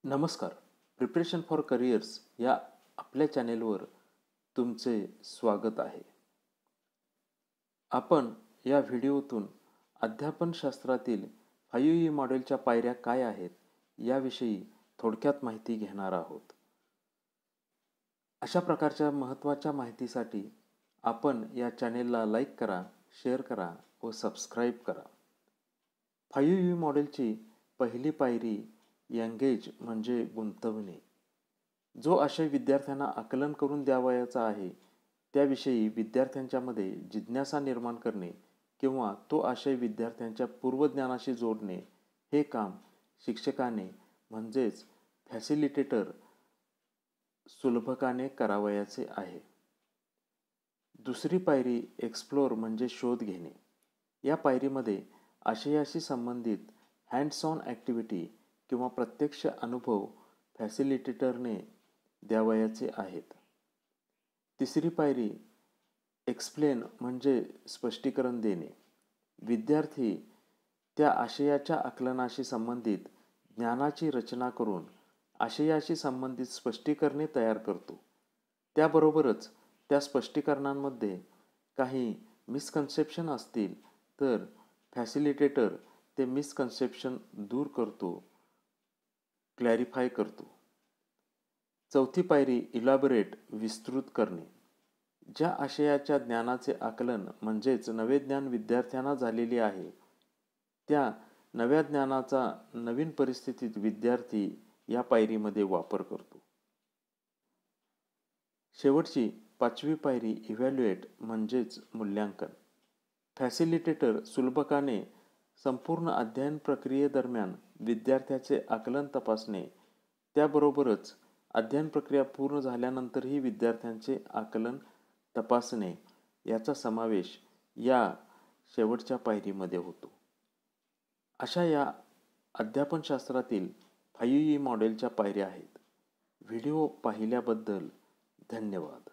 नमस्कार. Preparation for careers या आपल्या चॅनेलवर तुमचे स्वागत आहे. आपण या व्हिडिओतून अध्यापनशास्त्रातील 5E मॉडेलच्या पायऱ्या काय आहेत याविषयी थोडक्यात माहिती घेणार आहोत. अशा प्रकारच्या महत्त्वाच्या माहितीसाठी आपण या चॅनेलला लाईक करा, शेअर करा व सबस्क्राईब करा. 5E मॉडेलची पहिली पायरी एंगेज म्हणजे गुंतवणे. जो आशय विद्यार्थ्यांना आकलन करून द्यावयाचा आहे त्याविषयी विद्यार्थ्यांच्यामध्ये जिज्ञासा निर्माण करणे किंवा तो आशय विद्यार्थ्यांच्या पूर्वज्ञानाशी जोडणे हे काम शिक्षकाने म्हणजेच फॅसिलिटेटर सुलभकाने करावयाचे आहे. दुसरी पायरी एक्सप्लोर म्हणजे शोध घेणे. या पायरीमध्ये आशयाशी संबंधित हँड्स ऑन ॲक्टिव्हिटी किंवा प्रत्यक्ष अनुभव फॅसिलिटेटरने द्यावयाचे आहेत. तिसरी पायरी एक्सप्लेन म्हणजे स्पष्टीकरण देणे. विद्यार्थी त्या आशयाच्या आकलनाशी संबंधित ज्ञानाची रचना करून आशयाशी संबंधित स्पष्टीकरणे तयार करतो. त्याबरोबरच त्या स्पष्टीकरणांमध्ये काही मिसकन्सेप्शन असतील तर फॅसिलिटेटर ते मिसकन्सेप्शन दूर करतो, क्लॅरिफाय करतो. चौथी पायरी इलॅबोरेट विस्तृत करणे. ज्या आशयाच्या ज्ञानाचे आकलन म्हणजेच नवे ज्ञान विद्यार्थ्यांना झालेले आहे त्या नव्या ज्ञानाचा नवीन परिस्थितीत विद्यार्थी या पायरीमध्ये वापर करतो. शेवटची पाचवी पायरी इव्हॅल्युएट म्हणजेच मूल्यांकन. फॅसिलिटेटर सुलभकाने संपूर्ण अध्ययन प्रक्रियेदरम्यान विद्यार्थ्याचे आकलन तपासणे, त्याबरोबरच अध्ययन प्रक्रिया पूर्ण झाल्यानंतरही विद्यार्थ्यांचे आकलन तपासणे याचा समावेश या शेवटच्या पायरीमध्ये होतो. अशा या अध्यापनशास्त्रातील 5E मॉडेलच्या पायऱ्या आहेत. व्हिडिओ पाहिल्याबद्दल धन्यवाद.